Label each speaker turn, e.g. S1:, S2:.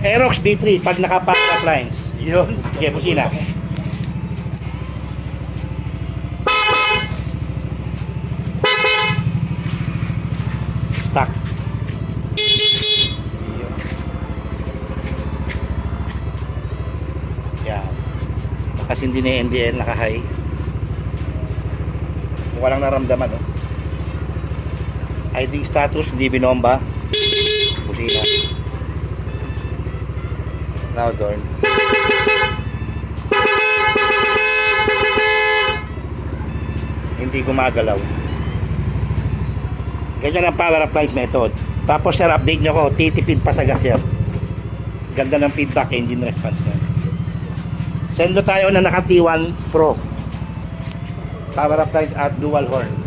S1: Aerox B3 pag naka-power appliance. Yun. Okay, busina. Stock. Yun. Yan. Kasi hindi na NDL naka-high. Walang naramdaman, no? ID status, hindi binomba. Busina. Now door. Hindi gumagalaw. Ganyan ang power appliance method. Tapos sir, update nyo ko, titipid pa sa gas yan. Ganda ng feedback, engine response yan. Send tayo na naka T1 Pro. Power appliance at dual horn.